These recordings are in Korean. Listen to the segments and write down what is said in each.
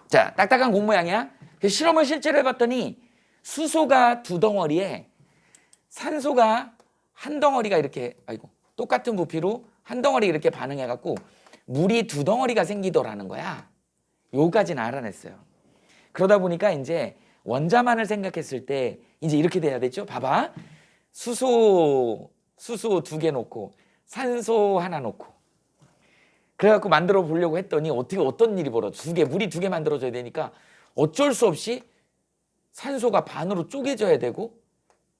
자, 딱딱한 공 모양이야. 그 실험을 실제로 해봤더니 수소가 두 덩어리에 산소가 한 덩어리가 이렇게 똑같은 부피로 한 덩어리 이렇게 반응해갖고 물이 두 덩어리가 생기더라는 거야. 요까지는 알아냈어요. 그러다 보니까 이제 원자만을 생각했을 때 이제 이렇게 돼야 되죠. 봐봐. 수소 두 개 놓고 산소 하나 놓고 그래갖고 만들어 보려고 했더니 어떤 일이 벌어져. 물이 두 개 만들어져야 되니까 어쩔 수 없이 산소가 반으로 쪼개져야 되고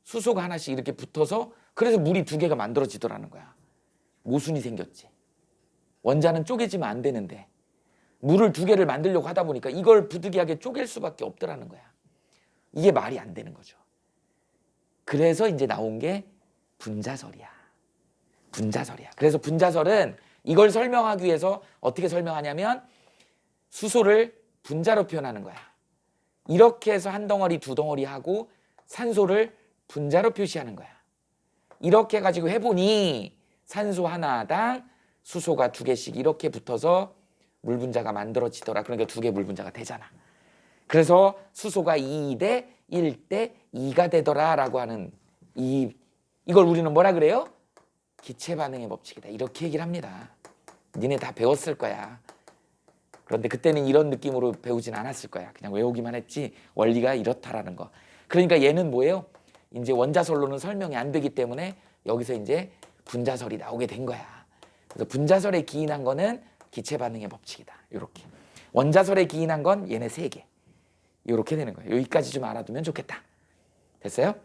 수소가 하나씩 이렇게 붙어서 그래서 물이 두 개가 만들어지더라는 거야. 모순이 생겼지. 원자는 쪼개지면 안 되는데 물을 두 개를 만들려고 하다 보니까 이걸 부득이하게 쪼갤 수밖에 없더라는 거야. 이게 말이 안 되는 거죠. 그래서 이제 나온 게 분자설이야. 분자설이야. 그래서 분자설은 이걸 설명하기 위해서 어떻게 설명하냐면 수소를 분자로 표현하는 거야. 이렇게 해서 한 덩어리 두 덩어리 하고 산소를 분자로 표시하는 거야. 이렇게 가지고 해보니 산소 하나당 수소가 두 개씩 이렇게 붙어서 물 분자가 만들어지더라. 그러니까 두 개 물 분자가 되잖아. 그래서 수소가 2대 1대 2가 되더라라고 하는 이걸 우리는 뭐라 그래요? 기체 반응의 법칙이다. 이렇게 얘기를 합니다. 니네 다 배웠을 거야. 그런데 그때는 이런 느낌으로 배우진 않았을 거야. 그냥 외우기만 했지 원리가 이렇다라는 거. 그러니까 얘는 뭐예요? 이제 원자설로는 설명이 안 되기 때문에 여기서 이제 분자설이 나오게 된 거야. 그래서 분자설에 기인한 거는 기체 반응의 법칙이다. 이렇게. 원자설에 기인한 건 얘네 세 개. 이렇게 되는 거예요. 여기까지 좀 알아두면 좋겠다. 됐어요?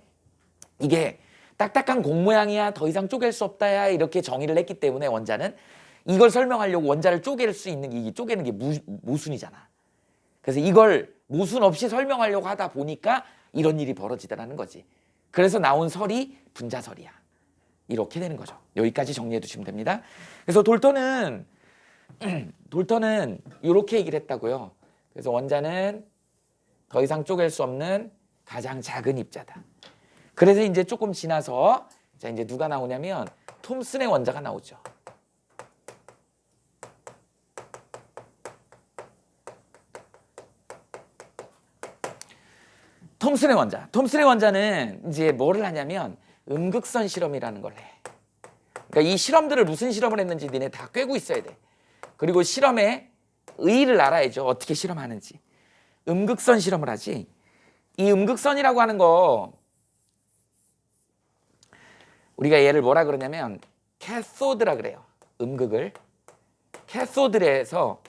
이게 딱딱한 공 모양이야 더 이상 쪼갤 수 없다야 이렇게 정의를 했기 때문에 원자는 이걸 설명하려고 원자를 쪼갤 수 있는 이 쪼개는 게 모순이잖아. 그래서 이걸 모순 없이 설명하려고 하다 보니까 이런 일이 벌어지더라는 거지. 그래서 나온 설이 분자설이야. 이렇게 되는 거죠. 여기까지 정리해 두시면 됩니다. 그래서 돌턴은 이렇게 얘기를 했다고요. 그래서 원자는 더 이상 쪼갤 수 없는 가장 작은 입자다. 그래서 이제 조금 지나서 자 이제 누가 나오냐면 톰슨의 원자가 나오죠. 톰슨의 원자는 이제 뭐를 하냐면 음극선 실험이라는 걸 해. 그러니까 이 실험들을 무슨 실험을 했는지 니네 다 꿰고 있어야 돼. 그리고 실험의 의의를 알아야죠. 어떻게 실험하는지. 음극선 실험을 하지. 이 음극선이라고 하는 거 우리가 얘를 뭐라 그러냐면 캐소드라 그래요. 음극을. 캐소드에서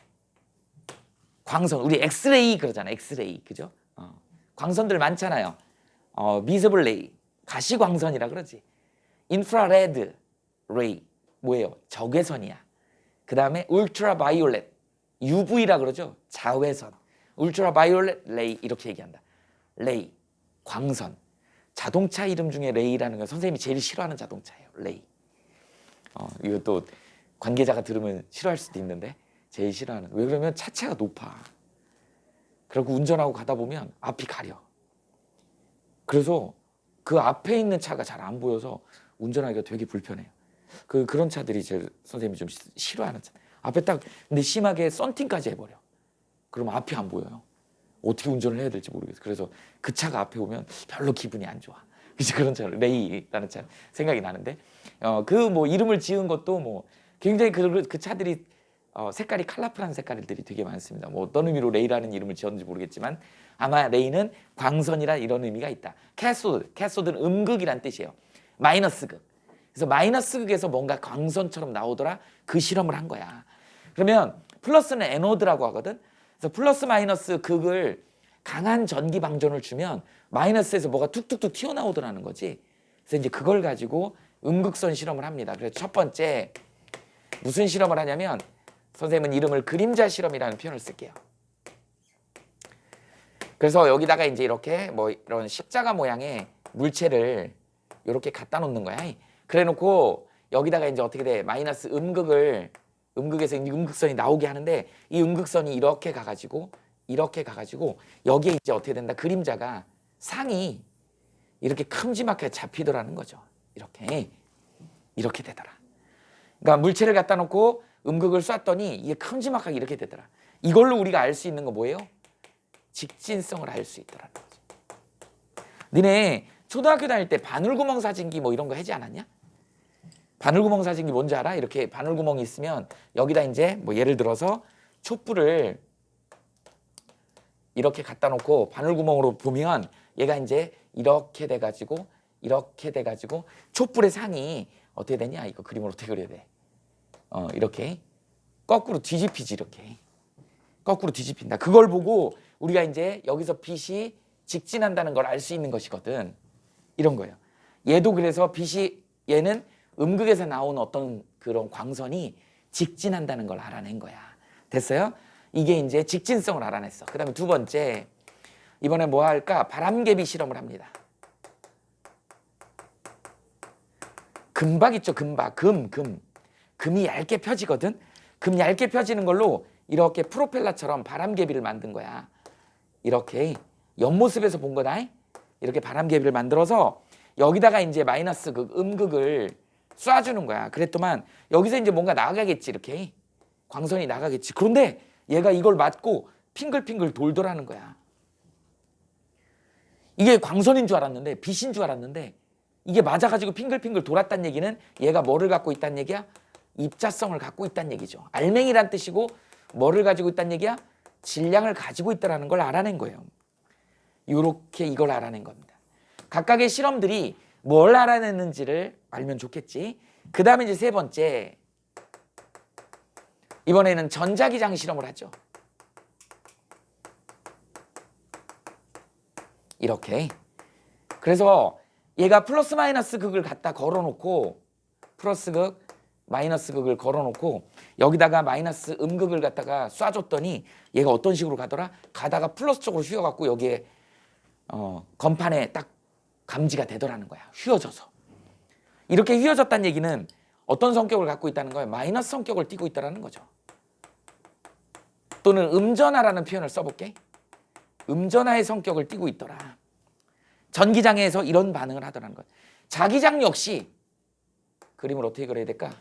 광선, 우리 엑스레이 그러잖아. 엑스레이. 그죠? 광선들 많잖아요. 미저블 레이, 가시광선이라 그러지. 인프라레드 레이, 뭐예요? 적외선이야. 그 다음에 울트라 바이올렛, UV라 그러죠. 자외선. 울트라 바이올렛 레이 이렇게 얘기한다. 레이, 광선. 자동차 이름 중에 레이라는 건 선생님이 제일 싫어하는 자동차예요. 레이. 이것도 관계자가 들으면 싫어할 수도 있는데 제일 싫어하는. 왜 그러면 차체가 높아. 그리고 운전하고 가다 보면 앞이 가려. 그래서 그 앞에 있는 차가 잘 안 보여서 운전하기가 되게 불편해요. 그런 차들이 제 선생님이 좀 싫어하는 차. 앞에 딱 근데 심하게 썬팅까지 해버려. 그러면 앞이 안 보여요. 어떻게 운전을 해야 될지 모르겠어. 그래서 그 차가 앞에 오면 별로 기분이 안 좋아. 그래서 그런 차 레이라는 차 생각이 나는데 그 뭐 이름을 지은 것도 뭐 굉장히 그 차들이 색깔이 컬러풀한 색깔들이 되게 많습니다. 뭐 어떤 의미로 레이라는 이름을 지었는지 모르겠지만 아마 레이는 광선이라 이런 의미가 있다. 캐소드는 음극이란 뜻이에요. 마이너스극. 그래서 마이너스극에서 뭔가 광선처럼 나오더라. 그 실험을 한 거야. 그러면 플러스는 에노드라고 하거든. 그래서 플러스 마이너스 극을 강한 전기 방전을 주면 마이너스에서 뭐가 툭툭툭 튀어나오더라는 거지. 그래서 이제 그걸 가지고 음극선 실험을 합니다. 그래서 첫 번째 무슨 실험을 하냐면 선생님은 이름을 그림자 실험이라는 표현을 쓸게요. 그래서 여기다가 이제 이렇게 뭐 이런 십자가 모양의 물체를 이렇게 갖다 놓는 거야. 그래 놓고 여기다가 이제 어떻게 돼? 마이너스 음극에서 음극선이 나오게 하는데 이 음극선이 이렇게 가가지고 여기에 이제 어떻게 된다? 그림자가 상이 이렇게 큼지막하게 잡히더라는 거죠. 이렇게 되더라. 그러니까 물체를 갖다 놓고 음극을 쐈더니 이게 큼지막하게 이렇게 되더라. 이걸로 우리가 알 수 있는 거 뭐예요? 직진성을 알 수 있더라는 거지. 니네 초등학교 다닐 때 바늘구멍 사진기 뭐 이런 거 하지 않았냐? 바늘구멍 사진기 뭔지 알아? 이렇게 바늘구멍이 있으면 여기다 이제 뭐 예를 들어서 촛불을 이렇게 갖다 놓고 바늘구멍으로 보면 얘가 이제 이렇게 돼가지고 촛불의 상이 어떻게 되냐? 이거 그림을 어떻게 그려야 돼? 이렇게 거꾸로 뒤집히지. 이렇게 거꾸로 뒤집힌다. 그걸 보고 우리가 이제 여기서 빛이 직진한다는 걸 알 수 있는 것이거든. 이런 거예요. 얘도 그래서 얘는 음극에서 나온 어떤 그런 광선이 직진한다는 걸 알아낸 거야. 됐어요? 이게 이제 직진성을 알아냈어. 그 다음에 두 번째, 이번에 뭐 할까? 바람개비 실험을 합니다. 금박 있죠, 금박. 금이 얇게 펴지거든. 금 얇게 펴지는 걸로 이렇게 프로펠러처럼 바람개비를 만든 거야. 이렇게 옆모습에서 본 거다. 이렇게 바람개비를 만들어서 여기다가 이제 마이너스 음극을 쏴주는 거야. 그랬더만 여기서 이제 뭔가 나가겠지. 이렇게 광선이 나가겠지. 그런데 얘가 이걸 맞고 핑글핑글 돌더라는 거야. 이게 광선인 줄 알았는데, 빛인 줄 알았는데, 이게 맞아가지고 핑글핑글 돌았다는 얘기는 얘가 뭐를 갖고 있다는 얘기야? 입자성을 갖고 있다는 얘기죠. 알맹이란 뜻이고 뭐를 가지고 있다는 얘기야? 질량을 가지고 있다는 걸 알아낸 거예요. 이렇게 이걸 알아낸 겁니다. 각각의 실험들이 뭘 알아냈는지를 알면 좋겠지. 그 다음에 이제 세 번째, 이번에는 전자기장 실험을 하죠. 이렇게. 그래서 얘가 플러스 마이너스 극을 갖다 걸어놓고, 플러스 극, 마이너스 극을 걸어놓고 여기다가 마이너스 음극을 갖다가 쏴줬더니 얘가 어떤 식으로 가더라? 가다가 플러스 쪽으로 휘어갖고 여기에 건판에 딱 감지가 되더라는 거야. 휘어져서. 이렇게 휘어졌다는 얘기는 어떤 성격을 갖고 있다는 거예요? 마이너스 성격을 띠고 있다는 거죠. 또는 음전하라는 표현을 써볼게. 음전하의 성격을 띠고 있더라. 전기장애에서 이런 반응을 하더라는 거예요. 자기장 역시 그림을 어떻게 그려야 될까?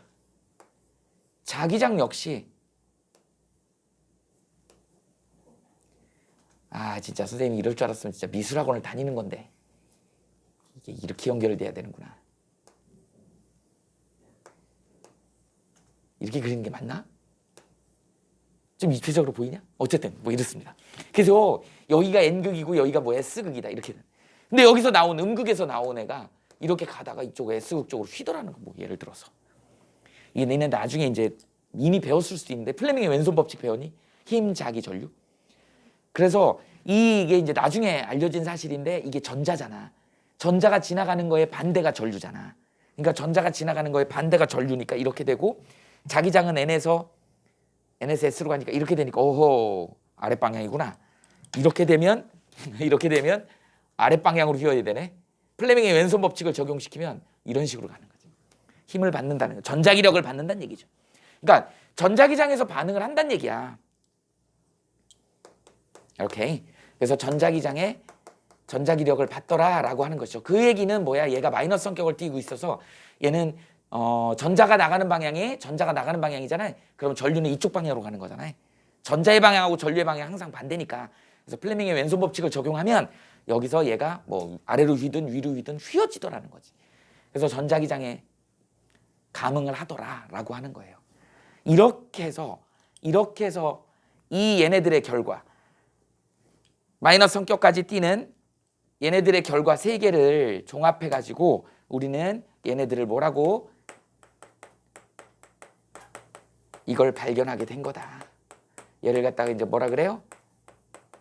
자기장 역시 진짜 선생님이 이럴 줄 알았으면 진짜 미술학원을 다니는 건데 이게 이렇게 연결돼야 되는구나. 이렇게 그리는 게 맞나? 좀 입체적으로 보이냐? 어쨌든 뭐 이렇습니다. 그래서 여기가 N극이고 여기가 뭐 S극이다 이렇게. 근데 여기서 나온 음극에서 나온 애가 이렇게 가다가 이쪽 S극 쪽으로 휘더라는 거. 뭐 예를 들어서 이게 너네 나중에 이제 이미 배웠을 수도 있는데 플레밍의 왼손 법칙 배웠니? 힘, 자기, 전류. 그래서 이게 이제 나중에 알려진 사실인데 이게 전자잖아. 전자가 지나가는 거에 반대가 전류잖아. 그러니까 전자가 지나가는 거에 반대가 전류니까 이렇게 되고 자기장은 N에서 S로 가니까 이렇게 되니까 오호 아랫 방향이구나. 이렇게 되면 아랫 방향으로 휘어야 되네. 플레밍의 왼손 법칙을 적용시키면 이런 식으로 가는 거지. 힘을 받는다는 거. 전자기력을 받는다는 얘기죠. 그러니까 전자기장에서 반응을 한다는 얘기야. 이렇게. 그래서 전자기장에 전자기력을 받더라라고 하는 것이죠. 그 얘기는 뭐야? 얘가 마이너스 성격을 띠고 있어서 얘는 전자가 나가는 방향이잖아요. 그럼 전류는 이쪽 방향으로 가는 거잖아요. 전자의 방향하고 전류의 방향 항상 반대니까. 그래서 플레밍의 왼손 법칙을 적용하면 여기서 얘가 뭐 아래로 휘든 위로 휘든 휘어지더라는 거지. 그래서 전자기장에 감응을 하더라라고 하는 거예요. 이렇게 해서 이 얘네들의 결과 마이너스 성격까지 띠는 얘네들의 결과 세 개를 종합해 가지고 우리는 얘네들을 뭐라고 이걸 발견하게 된 거다. 얘를 갖다가 이제 뭐라 그래요?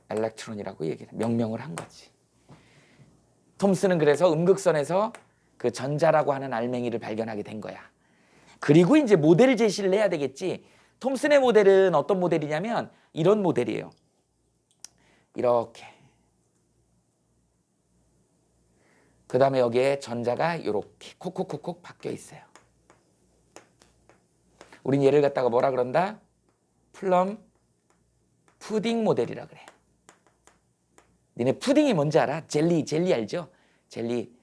엘렉트론이라고 명명을 한 거지. 톰슨은 그래서 음극선에서 그 전자라고 하는 알맹이를 발견하게 된 거야. 그리고 이제 모델 제시를 해야 되겠지. 톰슨의 모델은 어떤 모델이냐면 이런 모델이에요. 이렇게. 그 다음에 여기에 전자가 이렇게 콕콕콕콕 박혀 있어요. 우린 얘를 갖다가 뭐라 그런다? 플럼 푸딩 모델이라 그래. 니네 푸딩이 뭔지 알아? 젤리 알죠? 젤리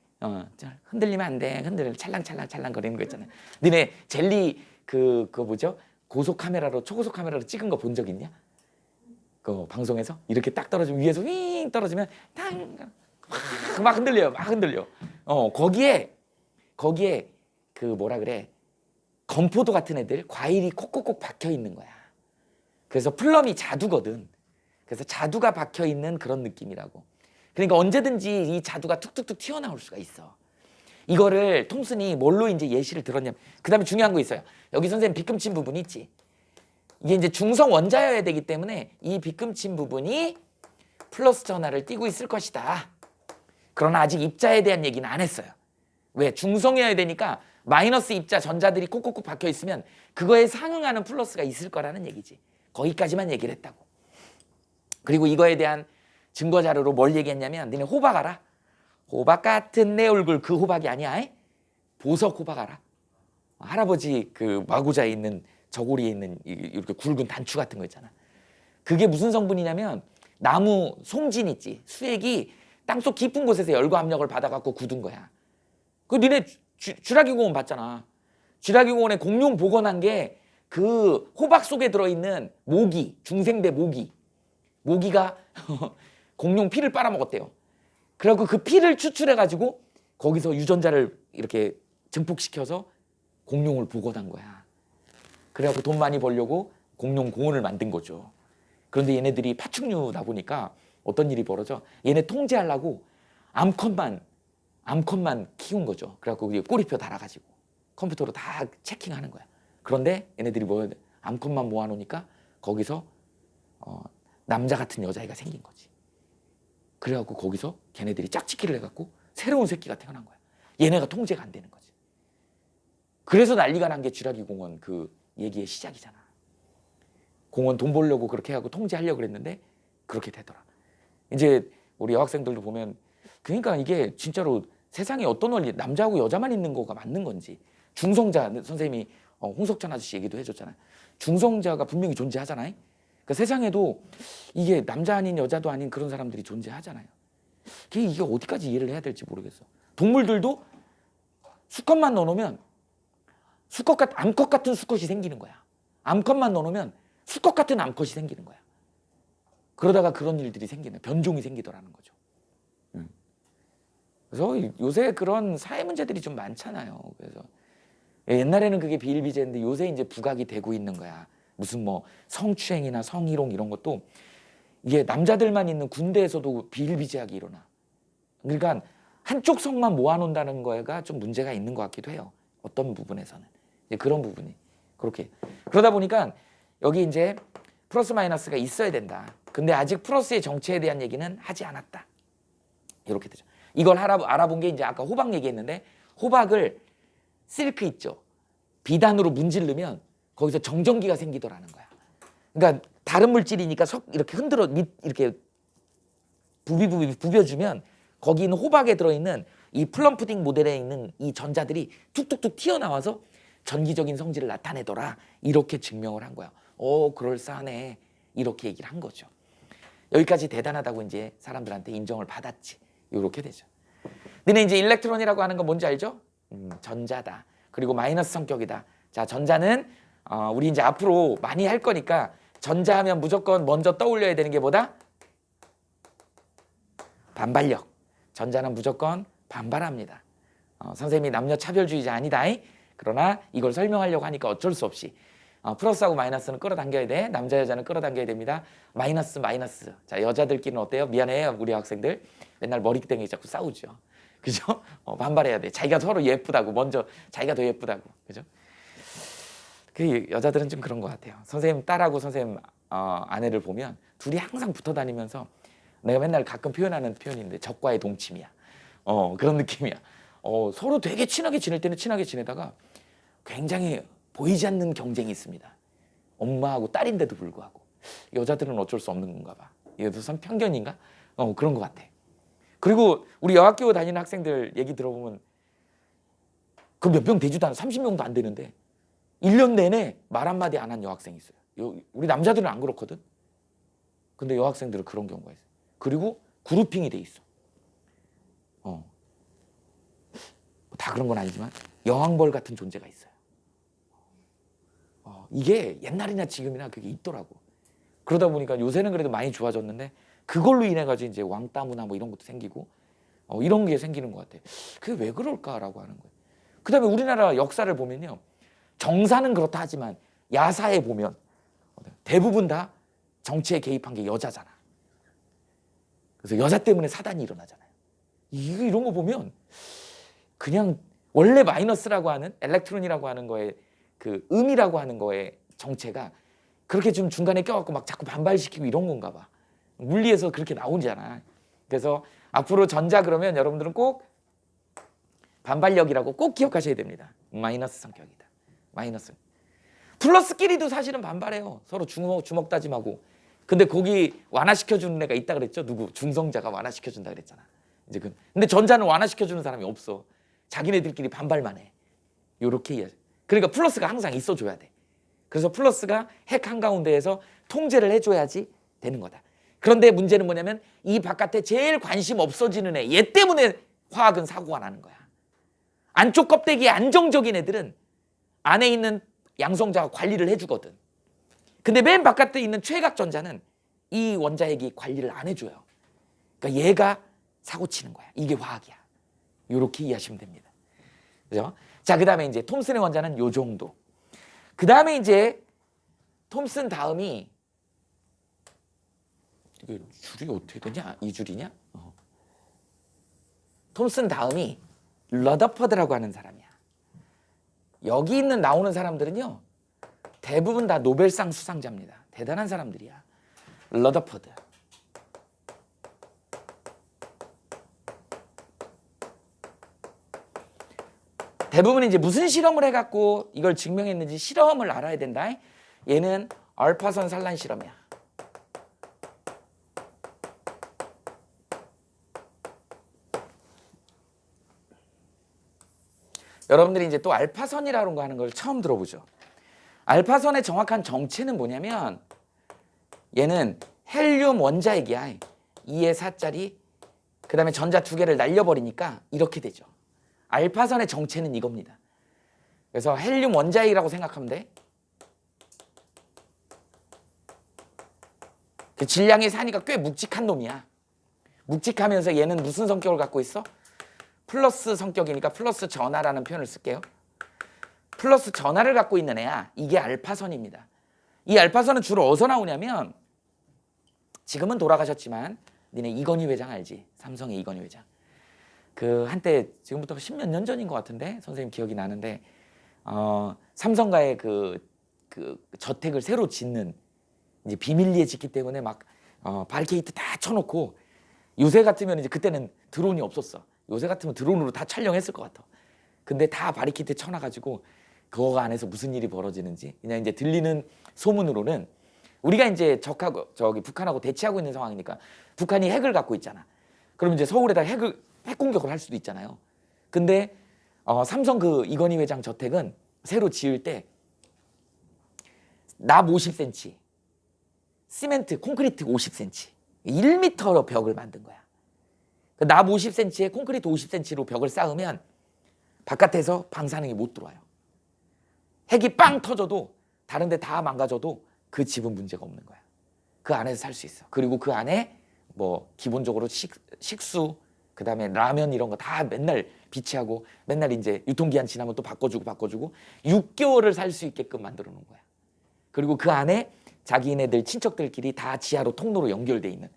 흔들리면 안 돼. 흔들리면 찰랑찰랑 거리는 거 있잖아요. 니네 젤리 그거 뭐죠? 초고속 카메라로 찍은 거 본 적 있냐? 그 방송에서 이렇게 딱 떨어지면 위에서 윙 떨어지면 막 흔들려요. 막 흔들려. 거기에 그 뭐라 그래? 건포도 같은 애들 과일이 콕콕콕 박혀 있는 거야. 그래서 플럼이 자두거든. 그래서 자두가 박혀 있는 그런 느낌이라고. 그러니까 언제든지 이 자두가 툭툭툭 튀어나올 수가 있어. 이거를 톰슨이 뭘로 이제 예시를 들었냐면, 그다음에 중요한 거 있어요. 여기 선생님 빗금친 부분이 있지. 이게 이제 중성 원자여야 되기 때문에 이 빗금친 부분이 플러스 전하를 띠고 있을 것이다. 그러나 아직 입자에 대한 얘기는 안 했어요. 왜? 중성이어야 되니까 마이너스 입자 전자들이 콕콕콕 박혀 있으면 그거에 상응하는 플러스가 있을 거라는 얘기지. 거기까지만 얘기를 했다고. 그리고 이거에 대한 증거 자료로 뭘 얘기했냐면, 니네 호박 알아? 호박 같은 내 얼굴, 그 호박이 아니야. 보석 호박 알아? 할아버지 그 마구자에 있는 저고리에 있는 이렇게 굵은 단추 같은 거 있잖아. 그게 무슨 성분이냐면 나무 송진 있지. 수액이 땅속 깊은 곳에서 열과 압력을 받아갖고 굳은 거야. 그 니네 쥐라기 공원 봤잖아. 쥐라기 공원에 공룡 복원한 게 그 호박 속에 들어있는 모기, 중생대 모기가 공룡 피를 빨아먹었대요. 그래갖고 그 피를 추출해가지고 거기서 유전자를 이렇게 증폭시켜서 공룡을 복원한 거야. 그래갖고 돈 많이 벌려고 공룡 공원을 만든 거죠. 그런데 얘네들이 파충류다 보니까 어떤 일이 벌어져? 얘네 통제하려고 암컷만 키운 거죠. 그래갖고 꼬리표 달아가지고 컴퓨터로 다 체킹하는 거야. 그런데 얘네들이 암컷만 모아놓으니까 거기서 남자 같은 여자애가 생긴 거지. 그래갖고 거기서 걔네들이 짝짓기를 해갖고 새로운 새끼가 태어난 거야. 얘네가 통제가 안 되는 거지. 그래서 난리가 난 게 쥐라기 공원 그 얘기의 시작이잖아. 공원 돈 벌려고 그렇게 하고 통제하려고 그랬는데 그렇게 되더라. 이제 우리 여학생들도 보면, 그러니까 이게 진짜로 세상에 어떤 원리, 남자하고 여자만 있는 거가 맞는 건지. 중성자, 선생님이 홍석천 아저씨 얘기도 해줬잖아요. 중성자가 분명히 존재하잖아요. 그러니까 세상에도 이게 남자 아닌 여자도 아닌 그런 사람들이 존재하잖아요. 이게 어디까지 이해를 해야 될지 모르겠어. 동물들도 수컷만 넣어놓으면 암컷 같은 수컷이 생기는 거야. 암컷만 넣어놓으면 수컷 같은 암컷이 생기는 거야. 그러다가 그런 일들이 생기네. 변종이 생기더라는 거죠. 그래서 요새 그런 사회 문제들이 좀 많잖아요. 그래서 옛날에는 그게 비일비재인데 요새 이제 부각이 되고 있는 거야. 무슨 뭐 성추행이나 성희롱 이런 것도 이게 남자들만 있는 군대에서도 비일비재하게 일어나. 그러니까 한쪽 성만 모아놓는다는 거가 좀 문제가 있는 것 같기도 해요. 어떤 부분에서는. 이제 그런 부분이 그렇게. 그러다 보니까 여기 이제 플러스 마이너스가 있어야 된다. 근데 아직 플러스의 정체에 대한 얘기는 하지 않았다. 이렇게 되죠. 이걸 알아본 게 이제 아까 호박 얘기했는데, 호박을 실크 있죠. 비단으로 문지르면 거기서 정전기가 생기더라는 거야. 그러니까 다른 물질이니까 이렇게 흔들어 이렇게 부벼주면 거기 있는 호박에 들어있는 이 플럼푸딩 모델에 있는 이 전자들이 툭툭툭 튀어나와서 전기적인 성질을 나타내더라. 이렇게 증명을 한 거야. 그럴싸하네. 이렇게 얘기를 한 거죠. 여기까지 대단하다고 이제 사람들한테 인정을 받았지. 이렇게 되죠. 근데 이제 일렉트론이라고 하는 건 뭔지 알죠? 전자다. 그리고 마이너스 성격이다. 자, 전자는 우리 이제 앞으로 많이 할 거니까 전자하면 무조건 먼저 떠올려야 되는 게 뭐다? 반발력. 전자는 무조건 반발합니다. 선생님이 남녀 차별주의자 아니다. 그러나 이걸 설명하려고 하니까 어쩔 수 없이 플러스하고 마이너스는 끌어당겨야 돼. 남자 여자는 끌어당겨야 됩니다. 마이너스. 자, 여자들끼리는 어때요? 미안해요, 우리 학생들. 맨날 머리땡이 자꾸 싸우죠. 그죠? 반발해야 돼. 자기가 서로 예쁘다고, 먼저 자기가 더 예쁘다고. 그죠? 그 여자들은 좀 그런 것 같아요. 선생님 딸하고 선생님 아내를 보면 둘이 항상 붙어 다니면서, 내가 맨날 가끔 표현하는 표현인데 적과의 동침이야. 그런 느낌이야. 서로 되게 친하게 지낼 때는 친하게 지내다가 굉장히 보이지 않는 경쟁이 있습니다. 엄마하고 딸인데도 불구하고. 여자들은 어쩔 수 없는 건가 봐. 이것도 참 편견인가? 그런 것 같아. 그리고 우리 여학교 다니는 학생들 얘기 들어보면 그 몇 명 되지도 않아. 30명도 안 되는데 1년 내내 말 한마디 안 한 여학생이 있어요. 우리 남자들은 안 그렇거든. 근데 여학생들은 그런 경우가 있어요. 그리고 그룹핑이 돼 있어. 다 그런 건 아니지만 여왕벌 같은 존재가 있어요. 이게 옛날이나 지금이나 그게 있더라고. 그러다 보니까 요새는 그래도 많이 좋아졌는데 그걸로 인해 가지고 이제 왕따무나 뭐 이런 것도 생기고 이런 게 생기는 것 같아요. 그게 왜 그럴까라고 하는 거예요. 그다음에 우리나라 역사를 보면요. 정사는 그렇다 하지만 야사에 보면 대부분 다 정치에 개입한 게 여자잖아. 그래서 여자 때문에 사단이 일어나잖아요. 이런 거 보면 그냥 원래 마이너스라고 하는 엘렉트론이라고 하는 거에 그 음이라고 하는 거에 정체가 그렇게 좀 중간에 껴갖고 막 자꾸 반발시키고 이런 건가 봐. 물리에서 그렇게 나오잖아. 그래서 앞으로 전자 그러면 여러분들은 꼭 반발력이라고 꼭 기억하셔야 됩니다. 마이너스 성격이다. 마이너스. 플러스끼리도 사실은 반발해요. 서로 주먹 다짐하고. 근데 거기 완화시켜주는 애가 있다 그랬죠? 누구? 중성자가 완화시켜준다 그랬잖아. 이제 근데 전자는 완화시켜주는 사람이 없어. 자기네들끼리 반발만 해. 요렇게 이해하죠. 그러니까 플러스가 항상 있어줘야 돼. 그래서 플러스가 핵 한가운데에서 통제를 해줘야지 되는 거다. 그런데 문제는 뭐냐면 이 바깥에 제일 관심 없어지는 얘 때문에 화학은 사고가 나는 거야. 안쪽 껍데기에 안정적인 애들은 안에 있는 양성자가 관리를 해주거든. 근데 맨 바깥에 있는 최각전자는 이 원자핵이 관리를 안 해줘요. 그러니까 얘가 사고 치는 거야. 이게 화학이야. 이렇게 이해하시면 됩니다. 그죠? 자, 그 다음에 이제 톰슨의 원자는 요 정도. 그 다음에 이제 톰슨 다음이 이게 줄이 어떻게 되냐? 이 줄이냐? 톰슨 다음이 러더퍼드라고 하는 사람이야. 여기 있는 나오는 사람들은요. 대부분 다 노벨상 수상자입니다. 대단한 사람들이야. 러더퍼드. 대부분 이제 무슨 실험을 해갖고 이걸 증명했는지 실험을 알아야 된다. 얘는 알파선 산란 실험이야. 여러분들이 이제 또 알파선이라는 거 하는 걸 처음 들어보죠. 알파선의 정확한 정체는 뭐냐면 얘는 헬륨 원자핵이야. 2의 4짜리. 그 다음에 전자 2개를 날려버리니까 이렇게 되죠. 알파선의 정체는 이겁니다. 그래서 헬륨 원자핵이라고 생각하면 돼. 그 질량의 산이가 꽤 묵직한 놈이야. 묵직하면서 얘는 무슨 성격을 갖고 있어? 플러스 성격이니까 플러스 전하라는 표현을 쓸게요. 플러스 전하를 갖고 있는 애야. 이게 알파선입니다. 이 알파선은 주로 어디서 나오냐면 지금은 돌아가셨지만 니네 이건희 회장 알지? 삼성의 이건희 회장. 그 한때 지금부터 10몇 년 전인 것 같은데 선생님 기억이 나는데 삼성가의 그 저택을 새로 짓는 이제 비밀리에 짓기 때문에 막 바리케이트 다 쳐놓고 요새 같으면 이제 그때는 드론이 없었어. 요새 같으면 드론으로 다 촬영했을 것 같아. 근데 다 바리케이트 쳐놔가지고 그거 안에서 무슨 일이 벌어지는지 그냥 이제 들리는 소문으로는 우리가 이제 적하고 저기 북한하고 대치하고 있는 상황이니까 북한이 핵을 갖고 있잖아. 그럼 이제 서울에다 핵 공격을 할 수도 있잖아요. 근데 삼성 그 이건희 회장 저택은 새로 지을 때 납 50cm, 시멘트, 콘크리트 50cm, 1m로 벽을 만든 거야. 납 50cm에 콘크리트 50cm로 벽을 쌓으면 바깥에서 방사능이 못 들어와요. 핵이 빵 터져도 다른 데 다 망가져도 그 집은 문제가 없는 거야. 그 안에서 살 수 있어. 그리고 그 안에 뭐 기본적으로 식수, 그 다음에 라면 이런 거 다 맨날 비치하고 맨날 이제 유통기한 지나면 또 바꿔주고 6개월을 살 수 있게끔 만들어 놓은 거야. 그리고 그 안에 자기네들 친척들끼리 다 지하로 통로로 연결돼 있는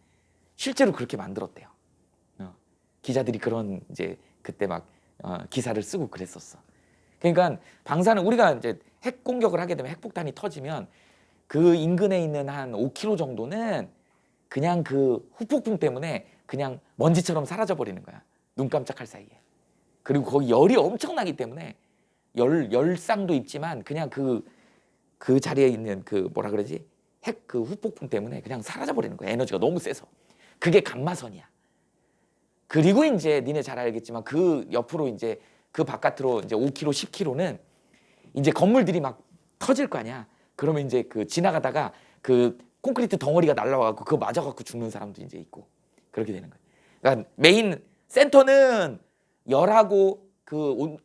실제로 그렇게 만들었대요. 기자들이 그런 이제 그때 막 기사를 쓰고 그랬었어. 그러니까 방사능 우리가 이제 핵 공격을 하게 되면 핵폭탄이 터지면 그 인근에 있는 한 5km 정도는 그냥 그 후폭풍 때문에 그냥 먼지처럼 사라져 버리는 거야. 눈 깜짝할 사이에. 그리고 거기 열이 엄청나기 때문에 열상도 있지만 그냥 그 자리에 있는 그 뭐라 그러지? 핵 그 후폭풍 때문에 그냥 사라져 버리는 거야. 에너지가 너무 세서. 그게 감마선이야. 그리고 이제 니네 잘 알겠지만 그 옆으로 이제 그 바깥으로 이제 5km, 10km는 이제 건물들이 막 터질 거 아니야. 그러면 이제 그 지나가다가 그 콘크리트 덩어리가 날라와갖고 그거 맞아갖고 죽는 사람도 이제 있고 그렇게 되는 거야. 그러니까 메인 센터는 열하고 그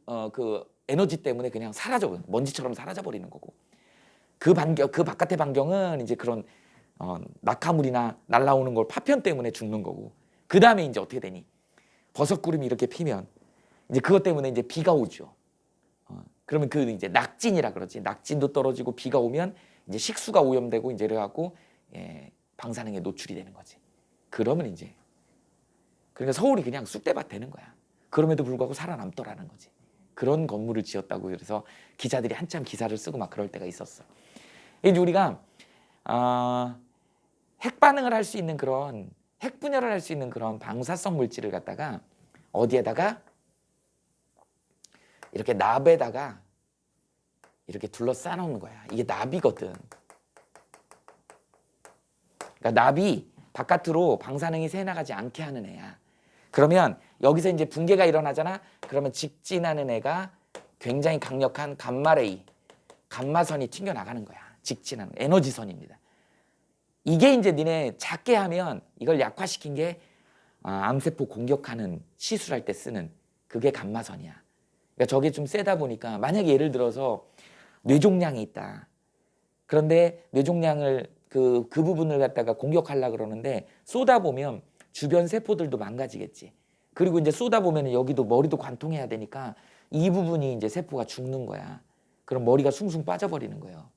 에너지 때문에 그냥 사라져, 먼지처럼 사라져 버리는 거고 그 바깥의 반경은 이제 그런 낙하물이나 날라오는 걸 파편 때문에 죽는 거고, 그 다음에 이제 어떻게 되니? 버섯구름이 이렇게 피면 이제 그것 때문에 이제 비가 오죠. 그러면 그 이제 낙진이라 그러지. 낙진도 떨어지고 비가 오면 이제 식수가 오염되고 이제 이래갖고 방사능에 노출이 되는 거지. 그러면 이제 그러니까 서울이 그냥 쑥대밭 되는 거야. 그럼에도 불구하고 살아남더라는 거지. 그런 건물을 지었다고. 그래서 기자들이 한참 기사를 쓰고 막 그럴 때가 있었어. 이제 우리가 핵 반응을 할 수 있는 그런 핵 분열을 할 수 있는 그런 방사성 물질을 갖다가 어디에다가 이렇게 납에다가 이렇게 둘러싸 놓는 거야. 이게 납이거든. 그러니까 납이 바깥으로 방사능이 새나가지 않게 하는 애야. 그러면 여기서 이제 붕괴가 일어나잖아. 그러면 직진하는 애가 굉장히 강력한 감마레이, 감마선이 튕겨나가는 거야. 직진하는 에너지선입니다. 이게 이제 니네 작게 하면 이걸 약화시킨 게 암세포 공격하는 시술할 때 쓰는 그게 감마선이야. 그러니까 저게 좀 세다 보니까 만약에 예를 들어서 뇌종양이 있다. 그런데 뇌종양을 그 부분을 갖다가 공격하려고 그러는데 쏘다 보면 주변 세포들도 망가지겠지. 그리고 이제 쏘다 보면 여기도 머리도 관통해야 되니까 이 부분이 이제 세포가 죽는 거야. 그럼 머리가 숭숭 빠져버리는 거예요.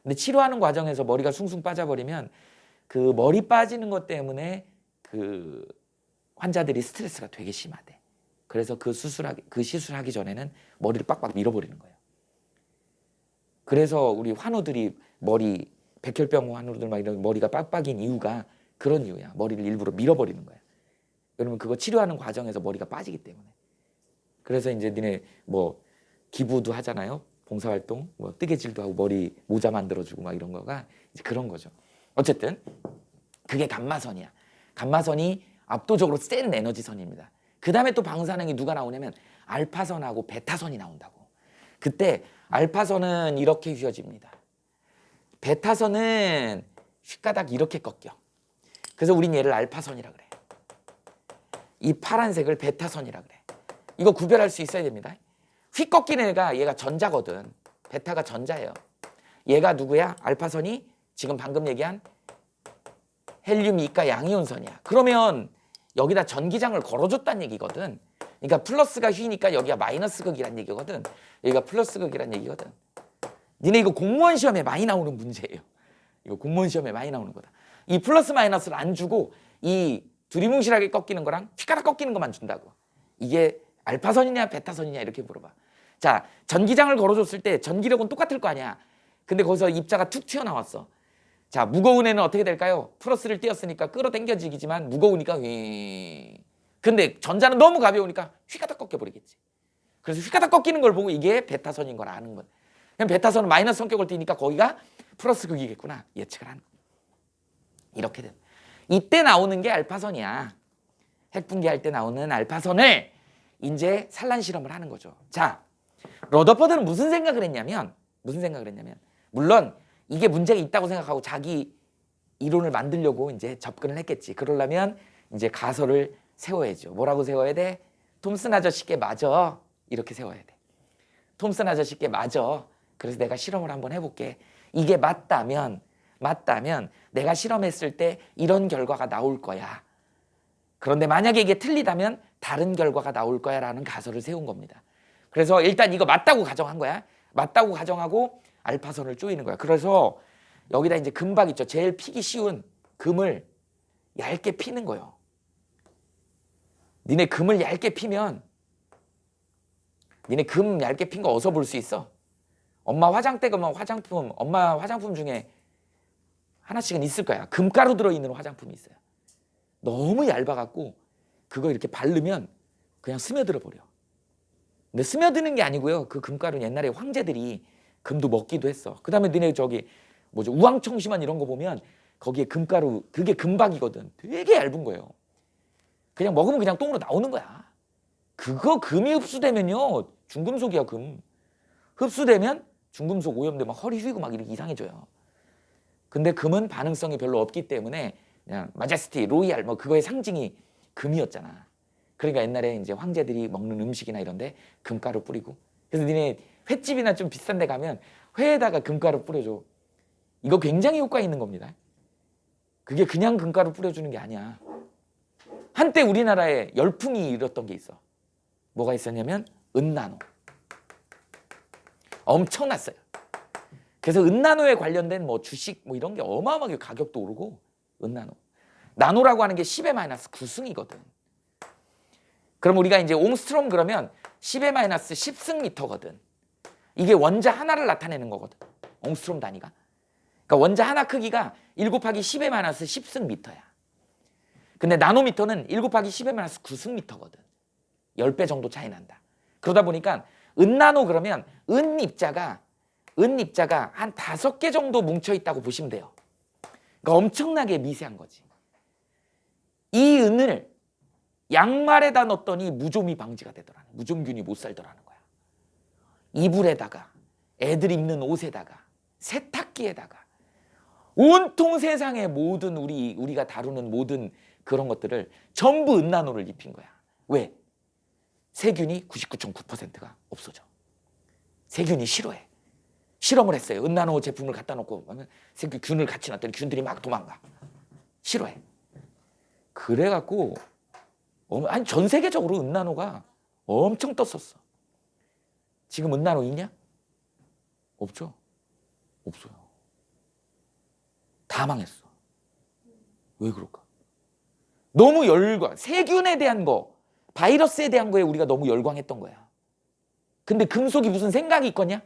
근데 치료하는 과정에서 머리가 숭숭 빠져버리면 그 머리 빠지는 것 때문에 그 환자들이 스트레스가 되게 심하대. 그래서 그 시술하기 전에는 머리를 빡빡 밀어버리는 거예요. 그래서 우리 환우들이 머리 백혈병 환우들 막 이런 머리가 빡빡인 이유가 그런 이유야. 머리를 일부러 밀어버리는 거야. 그러면 그거 치료하는 과정에서 머리가 빠지기 때문에. 그래서 이제 니네 뭐 기부도 하잖아요. 봉사활동, 뭐 뜨개질도 하고 머리 모자 만들어주고 막 이런 거가 이제 그런 거죠. 어쨌든 그게 감마선이야. 감마선이 압도적으로 센 에너지선입니다. 그 다음에 또 방사능이 누가 나오냐면 알파선하고 베타선이 나온다고. 그때 알파선은 이렇게 휘어집니다. 베타선은 휘가닥 이렇게 꺾여. 그래서 우린 얘를 알파선이라 그래. 이 파란색을 베타선이라 그래. 이거 구별할 수 있어야 됩니다. 휘 꺾인 애가 얘가 전자거든. 베타가 전자예요. 얘가 누구야? 알파선이 지금 방금 얘기한 헬륨 이가 양이온선이야. 그러면 여기다 전기장을 걸어줬다는 얘기거든. 그러니까 플러스가 휘니까 여기가 마이너스 극이란 얘기거든. 여기가 플러스 극이란 얘기거든. 니네 이거 공무원 시험에 많이 나오는 문제예요. 이거 공무원 시험에 많이 나오는 거다. 이 플러스 마이너스를 안 주고 이 두리뭉실하게 꺾이는 거랑 휘가닥 꺾이는 것만 준다고. 이게 알파선이냐 베타선이냐 이렇게 물어봐. 자, 전기장을 걸어줬을 때 전기력은 똑같을 거 아니야. 근데 거기서 입자가 툭 튀어나왔어. 자, 무거운 애는 어떻게 될까요? 플러스를 띄었으니까 끌어당겨지기지만 무거우니까 휘. 근데 전자는 너무 가벼우니까 휘가닥 꺾여버리겠지. 그래서 휘가닥 꺾이는 걸 보고 이게 베타선인 걸 아는 거야. 그럼 베타선은 마이너스 성격을 띠니까 거기가 플러스 극이겠구나 예측을 하는 거야. 이렇게 돼. 이때 나오는 게 알파선이야. 핵분괴할 때 나오는 알파선을 이제 산란 실험을 하는 거죠. 자, 러더퍼드는 무슨 생각을 했냐면 물론 이게 문제가 있다고 생각하고 자기 이론을 만들려고 이제 접근을 했겠지. 그러려면 이제 가설을 세워야죠. 뭐라고 세워야 돼? 톰슨 아저씨께 맞아. 이렇게 세워야 돼. 톰슨 아저씨께 맞아. 그래서 내가 실험을 한번 해볼게. 이게 맞다면 내가 실험했을 때 이런 결과가 나올 거야. 그런데 만약에 이게 틀리다면 다른 결과가 나올 거야 라는 가설을 세운 겁니다. 그래서 일단 이거 맞다고 가정한 거야. 맞다고 가정하고 알파선을 쪼이는 거야. 그래서 여기다 이제 금박 있죠. 제일 피기 쉬운 금을 얇게 피는 거예요. 니네 금을 얇게 피면 니네 금 얇게 핀 거 어디서 볼 수 있어? 엄마 화장대 가면 엄마 화장품 중에 하나씩은 있을 거야. 금가루 들어있는 화장품이 있어요. 너무 얇아갖고 그거 이렇게 바르면 그냥 스며들어 버려. 근데 스며드는 게 아니고요. 그 금가루는 옛날에 황제들이 금도 먹기도 했어. 그 다음에 너네 저기 우황청심환 이런 거 보면 거기에 금가루 그게 금박이거든. 되게 얇은 거예요. 그냥 먹으면 그냥 똥으로 나오는 거야. 그거 금이 흡수되면요. 중금속이야 금. 흡수되면 중금속 오염돼 막 허리 휘고 막 이렇게 이상해져요. 근데 금은 반응성이 별로 없기 때문에 그냥 마제스티, 로이알 뭐 그거의 상징이 금이었잖아. 그러니까 옛날에 이제 황제들이 먹는 음식이나 이런데 금가루 뿌리고. 그래서 니네 횟집이나 좀 비싼 데 가면 회에다가 금가루 뿌려줘. 이거 굉장히 효과 있는 겁니다. 그게 그냥 금가루 뿌려주는 게 아니야. 한때 우리나라에 열풍이 일었던 게 있어. 뭐가 있었냐면 은나노. 엄청났어요. 그래서 은나노에 관련된 뭐 주식 뭐 이런 게 어마어마하게 가격도 오르고 은나노. 나노라고 하는 게 10의 마이너스 9승이거든. 그럼 우리가 이제 옹스트롬 그러면 10의 마이너스 10승 미터거든. 이게 원자 하나를 나타내는 거거든. 옹스트롬 단위가. 그러니까 원자 하나 크기가 1 곱하기 10의 마이너스 10승 미터야. 근데 나노미터는 1 곱하기 10의 마이너스 9승 미터거든. 10배 정도 차이 난다. 그러다 보니까 은나노 그러면 은 입자가 한 5개 정도 뭉쳐 있다고 보시면 돼요. 그러니까 엄청나게 미세한 거지. 이 은을 양말에다 넣었더니 무좀이 방지가 되더라는, 무좀균이 못 살더라는 거야. 이불에다가, 애들 입는 옷에다가, 세탁기에다가, 온통 세상의 모든 우리가 다루는 모든 그런 것들을 전부 은나노를 입힌 거야. 왜? 세균이 99.9%가 없어져. 세균이 싫어해. 실험을 했어요. 은나노 제품을 갖다 놓고 균을 같이 놨더니 균들이 막 도망가. 싫어해. 그래갖고 아니 전 세계적으로 은나노가 엄청 떴었어. 지금 은나노 있냐? 없죠. 없어요. 다 망했어. 왜 그럴까? 너무 세균에 대한 거, 바이러스에 대한 거에 우리가 너무 열광했던 거야. 근데 금속이 무슨 생각이 있거냐?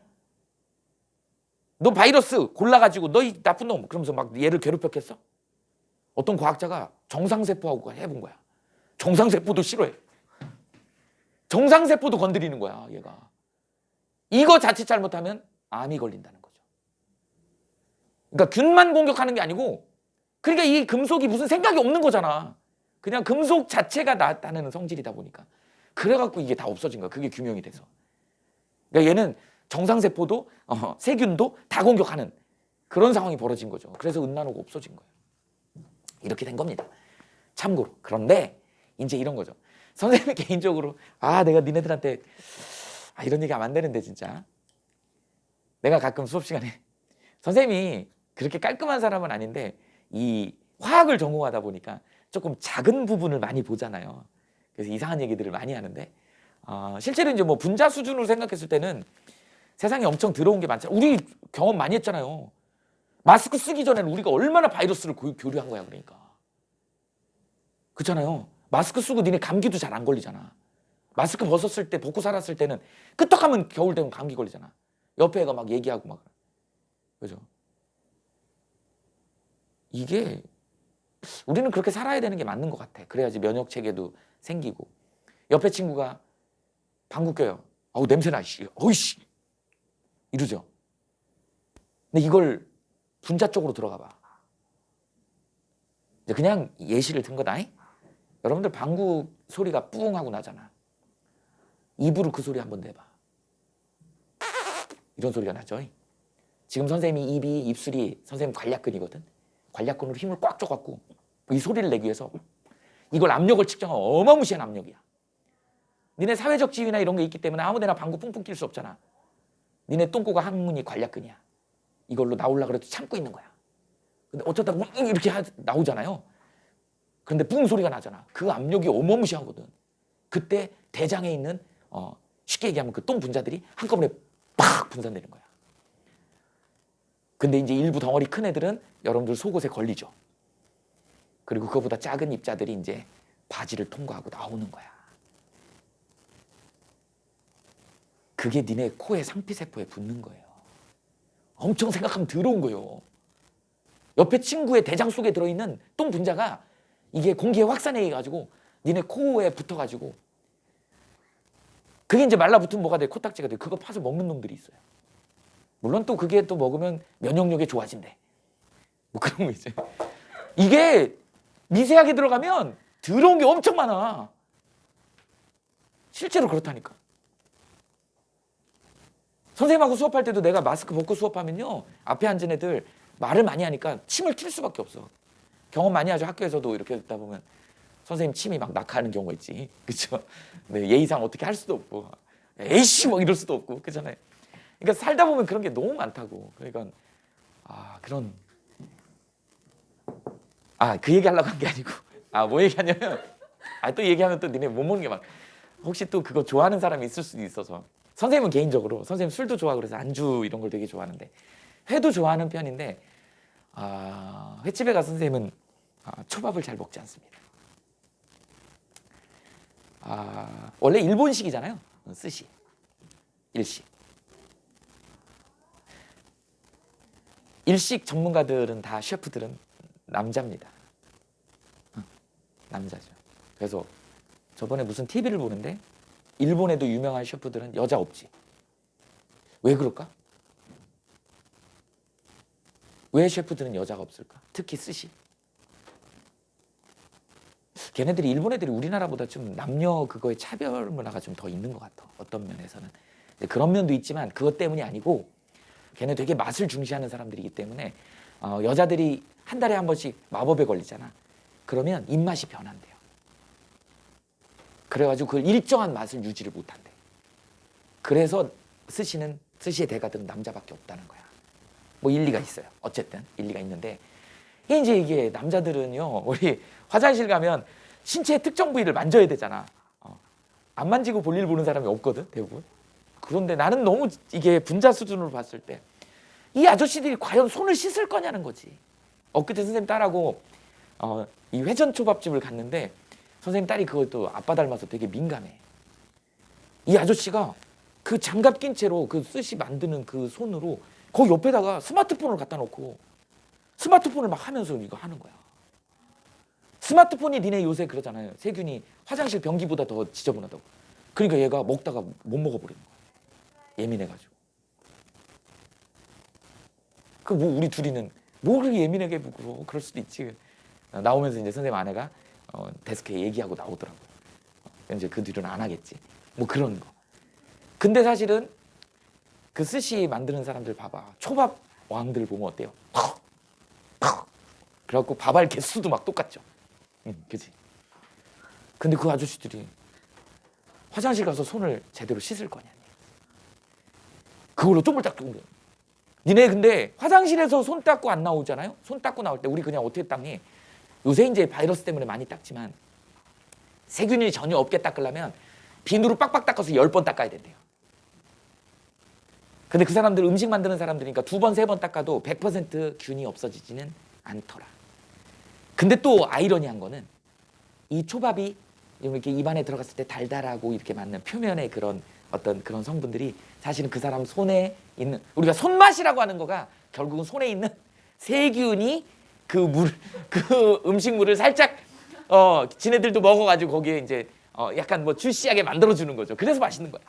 너 바이러스 골라가지고 너 이 나쁜 놈 그러면서 막 얘를 괴롭혔겠어? 어떤 과학자가 정상세포하고 해본 거야. 정상세포도 싫어해. 정상세포도 건드리는 거야 얘가. 이거 자칫 잘못하면 암이 걸린다는 거죠. 그러니까 균만 공격하는 게 아니고, 그러니까 이 금속이 무슨 생각이 없는 거잖아. 그냥 금속 자체가 나타내는 성질이다 보니까. 그래갖고 이게 다 없어진 거야. 그게 규명이 돼서. 그러니까 얘는 정상세포도 세균도 다 공격하는 그런 상황이 벌어진 거죠. 그래서 은나노가 없어진 거예요. 이렇게 된 겁니다. 참고로. 그런데 이제 이런 거죠. 선생님이 개인적으로 내가 니네들한테 이런 얘기 하면 안 되는데 진짜. 내가 가끔 수업 시간에 선생님이 그렇게 깔끔한 사람은 아닌데 이 화학을 전공하다 보니까 조금 작은 부분을 많이 보잖아요. 그래서 이상한 얘기들을 많이 하는데 실제로 이제 뭐 분자 수준으로 생각했을 때는 세상에 엄청 더러운 게 많잖아요. 우리 경험 많이 했잖아요. 마스크 쓰기 전에는 우리가 얼마나 바이러스를 교류한 거야 그러니까. 그렇잖아요. 마스크 쓰고 니네 감기도 잘 안 걸리잖아. 마스크 벗었을 때, 벗고 살았을 때는 끄떡하면 겨울 되면 감기 걸리잖아. 옆에 애가 막 얘기하고 막. 그죠? 이게 우리는 그렇게 살아야 되는 게 맞는 것 같아. 그래야지 면역 체계도 생기고. 옆에 친구가 방구 껴요. 냄새나 씨. 어이씨. 이러죠. 근데 이걸 분자 쪽으로 들어가 봐. 그냥 예시를 든 거다. 여러분들 방구 소리가 뿡 하고 나잖아. 입으로 그 소리 한번 내봐. 이런 소리가 나죠. 지금 선생님이 입술이 선생님 관략근이거든. 관략근으로 힘을 꽉 줘갖고 이 소리를 내기 위해서 이걸 압력을 측정하면 어마무시한 압력이야. 니네 사회적 지위나 이런 게 있기 때문에 아무데나 방구 뿡뿡 낄 수 없잖아. 니네 똥꼬가 항문이 관략근이야. 이걸로 나오려고 그래도 참고 있는 거야. 근데 어쩌다 이렇게 나오잖아요. 그런데 뿡 소리가 나잖아. 그 압력이 어마무시하거든. 그때 대장에 있는 쉽게 얘기하면 그 똥 분자들이 한꺼번에 팍 분산되는 거야. 근데 이제 일부 덩어리 큰 애들은 여러분들 속옷에 걸리죠. 그리고 그거보다 작은 입자들이 이제 바지를 통과하고 나오는 거야. 그게 니네 코의 상피세포에 붙는 거예요. 엄청 생각하면 더러운 거예요. 옆에 친구의 대장 속에 들어있는 똥 분자가 이게 공기에 확산해가지고 니네 코에 붙어가지고 그게 이제 말라붙으면 뭐가 돼? 코딱지가 돼. 그거 파서 먹는 놈들이 있어요. 물론 또 그게 또 먹으면 면역력이 좋아진대. 뭐 그런 거 있어요. 이게 미세하게 들어가면 더러운 게 엄청 많아. 실제로 그렇다니까. 선생님하고 수업할 때도 내가 마스크 벗고 수업하면요. 앞에 앉은 애들 말을 많이 하니까 침을 튈 수밖에 없어. 경험 많이 하죠. 학교에서도 이렇게 듣다 보면 선생님 침이 막 낙하하는 경우가 있지. 그렇죠? 네, 예의상 어떻게 할 수도 없고 에이씨 막 이럴 수도 없고 그렇잖아요. 그러니까 살다 보면 그런 게 너무 많다고. 그러니까 그런 그 얘기 하려고 한 게 아니고 뭐 얘기하냐면 또 얘기하면 또 니네 못 먹는 게 막 혹시 또 그거 좋아하는 사람이 있을 수도 있어서 선생님은 개인적으로 선생님 술도 좋아하고 그래서 안주 이런 걸 되게 좋아하는데 회도 좋아하는 편인데 횟집에 가서 선생님은 초밥을 잘 먹지 않습니다. 원래 일본식이잖아요. 스시 일식. 일식 전문가들은 다 셰프들은 남자입니다. 남자죠. 그래서 저번에 무슨 TV를 보는데 일본에도 유명한 셰프들은 여자 없지. 왜 그럴까? 왜 셰프들은 여자가 없을까? 특히 스시. 걔네들이 일본 애들이 우리나라보다 좀 남녀 그거에 차별 문화가 좀 더 있는 것 같아. 어떤 면에서는. 그런 면도 있지만 그것 때문이 아니고 걔네 되게 맛을 중시하는 사람들이기 때문에 여자들이 한 달에 한 번씩 마법에 걸리잖아. 그러면 입맛이 변한대요. 그래가지고 그 일정한 맛을 유지를 못한대. 그래서 스시의 대가들은 남자밖에 없다는 거야. 뭐 일리가 있어요. 어쨌든 일리가 있는데 이게 남자들은요. 우리 화장실 가면 신체의 특정 부위를 만져야 되잖아. 안 만지고 볼일 보는 사람이 없거든 대부분. 그런데 나는 너무 이게 분자 수준으로 봤을 때 이 아저씨들이 과연 손을 씻을 거냐는 거지. 엊그제 선생님 딸하고 이 회전 초밥집을 갔는데 선생님 딸이 그것도 아빠 닮아서 되게 민감해. 이 아저씨가 그 장갑 낀 채로 그 스시 만드는 그 손으로 거기 옆에다가 스마트폰을 갖다 놓고 스마트폰을 막 하면서 이거 하는 거야. 스마트폰이 니네 요새 그러잖아요. 세균이 화장실 변기보다 더 지저분하다고. 그러니까 얘가 먹다가 못 먹어버리는 거야. 예민해가지고. 뭐 우리 둘이는 뭐 그렇게 예민하게 보고 그럴 수도 있지. 나오면서 이제 선생님 아내가 데스크에 얘기하고 나오더라고. 이제 그 뒤로는 안 하겠지. 뭐 그런 거. 근데 사실은 그 스시 만드는 사람들 봐봐. 초밥 왕들 보면 어때요? 그래갖고 밥알 개수도 막 똑같죠. 그지? 근데 그 아저씨들이 화장실 가서 손을 제대로 씻을 거냐? 그걸로 쪼물딱쪼물. 니네 근데 화장실에서 손 닦고 안 나오잖아요? 손 닦고 나올 때 우리 그냥 어떻게 닦니? 요새 이제 바이러스 때문에 많이 닦지만 세균이 전혀 없게 닦으려면 비누로 빡빡 닦아서 10번 닦아야 된대요. 근데 그 사람들 음식 만드는 사람들이니까 2번, 3번 닦아도 100% 균이 없어지지는 않더라. 근데 또 아이러니한 거는 이 초밥이 이렇게 입안에 들어갔을 때 달달하고 이렇게 맞는 표면의 그런 어떤 그런 성분들이 사실은 그 사람 손에 있는 우리가 손맛이라고 하는 거가 결국은 손에 있는 세균이 그 음식물을 살짝 지네들도 먹어가지고 거기에 이제 약간 뭐 주시하게 만들어주는 거죠. 그래서 맛있는 거야.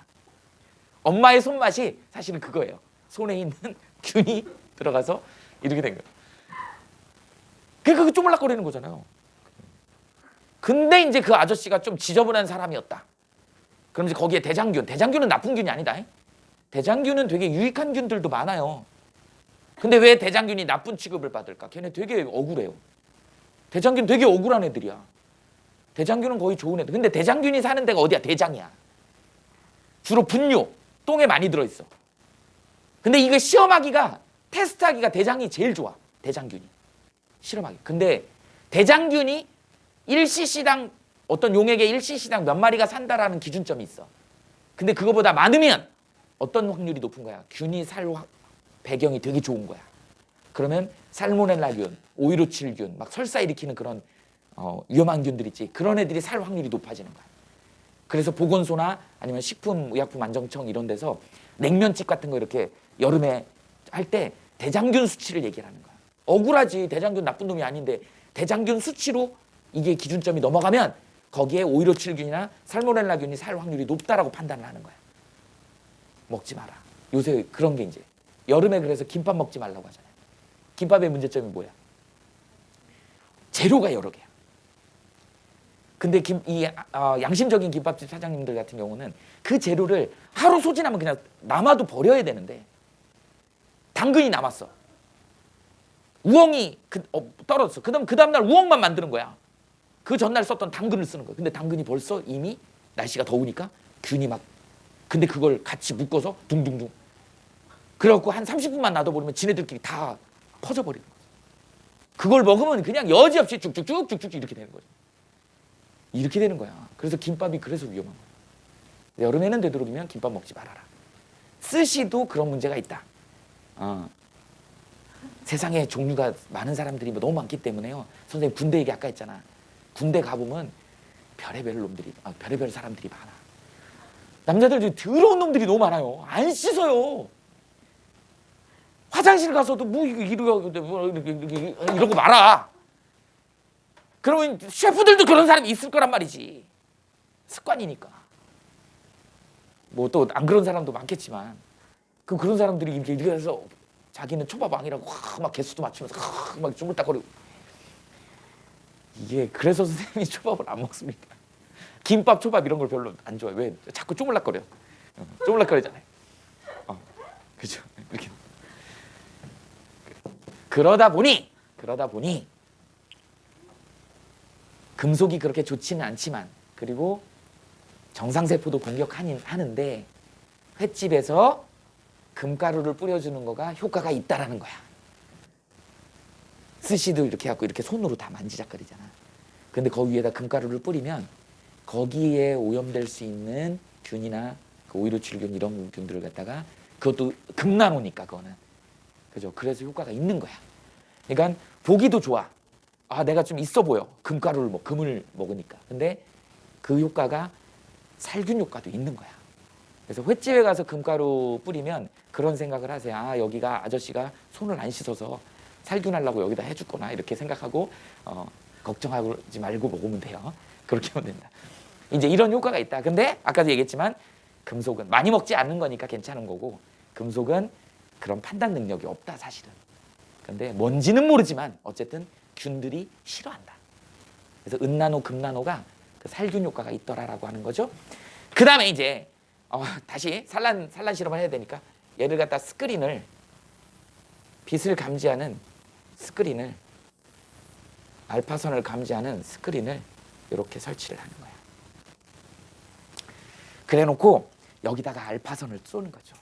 엄마의 손맛이 사실은 그거예요. 손에 있는 균이 들어가서 이렇게 된 거예요. 그러니까 쪼물락거리는 거잖아요. 근데 이제 그 아저씨가 좀 지저분한 사람이었다. 그럼 이제 거기에 대장균은 나쁜 균이 아니다. 대장균은 되게 유익한 균들도 많아요. 근데 왜 대장균이 나쁜 취급을 받을까? 걔네 되게 억울해요. 대장균 되게 억울한 애들이야. 대장균은 거의 좋은 애들. 근데 대장균이 사는 데가 어디야? 대장이야. 주로 분뇨, 똥에 많이 들어있어. 근데 이거 테스트하기가 대장이 제일 좋아. 대장균이. 실험하기. 근데 대장균이 1cc당 어떤 용액의 1cc당 몇 마리가 산다라는 기준점이 있어. 근데 그거보다 많으면 어떤 확률이 높은 거야? 균이 살 배경이 되게 좋은 거야. 그러면 살모넬라균, 오이로칠균, 막 설사 일으키는 그런 위험한 균들 있지. 그런 애들이 살 확률이 높아지는 거야. 그래서 보건소나 아니면 식품의약품안정청 이런 데서 냉면집 같은 거 이렇게 여름에 할 때 대장균 수치를 얘기하는 거야. 억울하지. 대장균 나쁜 놈이 아닌데 대장균 수치로 이게 기준점이 넘어가면 거기에 오이로칠균이나 살모넬라균이 살 확률이 높다라고 판단을 하는 거야. 먹지 마라. 요새 그런 게 이제 여름에 그래서 김밥 먹지 말라고 하잖아요. 김밥의 문제점이 뭐야? 재료가 여러 개야. 근데 양심적인 김밥집 사장님들 같은 경우는 그 재료를 하루 소진하면 그냥 남아도 버려야 되는데 당근이 남았어. 우엉이 떨어졌어. 그 다음날 우엉만 만드는 거야. 그 전날 썼던 당근을 쓰는 거야. 근데 당근이 벌써 이미 날씨가 더우니까 균이 막 근데 그걸 같이 묶어서 둥둥둥 그래갖고 한 30분만 놔둬버리면 지네들끼리 다 퍼져버리는 거야. 그걸 먹으면 그냥 여지없이 쭉쭉쭉 이렇게 되는 거죠. 이렇게 되는 거야. 그래서 김밥이 그래서 위험한 거야. 여름에는 되도록이면 김밥 먹지 말아라. 스시도 그런 문제가 있다. 세상에 종류가 많은 사람들이 너무 많기 때문에요. 선생님 군대 얘기 아까 했잖아. 군대 가보면 별의별 사람들이 많아. 남자들 중에 더러운 놈들이 너무 많아요. 안 씻어요. 화장실 가서도 이러고 말아. 그러면 셰프들도 그런 사람이 있을 거란 말이지. 습관이니까. 뭐 또 안 그런 사람도 많겠지만 그런 사람들이 이렇게 해서 자기는 초밥 왕이라고 막 개수도 맞추면서 막 주물딱거리고. 이게 그래서 선생님이 초밥을 안 먹습니다. 김밥, 초밥 이런 걸 별로 안 좋아해. 왜? 자꾸 쪼물락거려. 쪼물락거리잖아요. 그죠? 이렇게. 그러다 보니 금속이 그렇게 좋지는 않지만, 그리고 정상세포도 공격하는데 횟집에서 금가루를 뿌려주는 거가 효과가 있다라는 거야. 스시도 이렇게 해갖고 이렇게 손으로 다 만지작거리잖아. 근데 거기 위에다 금가루를 뿌리면 거기에 오염될 수 있는 균이나 그 오이로칠균 이런 균들을 갖다가, 그것도 금나노니까 그거는, 그죠? 그래서 효과가 있는 거야. 그러니까 보기도 좋아. 내가 좀 있어 보여. 금을 먹으니까. 근데 그 효과가 살균 효과도 있는 거야. 그래서 횟집에 가서 금가루 뿌리면 그런 생각을 하세요. 여기가 아저씨가 손을 안 씻어서 살균하려고 여기다 해줬구나, 이렇게 생각하고 걱정하지 말고 먹으면 돼요. 그렇게 하면 된다. 이제 이런 효과가 있다. 근데 아까도 얘기했지만 금속은 많이 먹지 않는 거니까 괜찮은 거고, 금속은 그런 판단 능력이 없다, 사실은. 근데 뭔지는 모르지만 어쨌든 균들이 싫어한다. 그래서 은나노, 금나노가 그 살균 효과가 있더라라고 하는 거죠. 그 다음에 이제 다시 산란 실험을 해야 되니까 얘를 갖다 빛을 감지하는 스크린을, 알파선을 감지하는 스크린을 이렇게 설치를 하는 거야. 그래 놓고 여기다가 알파선을 쏘는 거죠.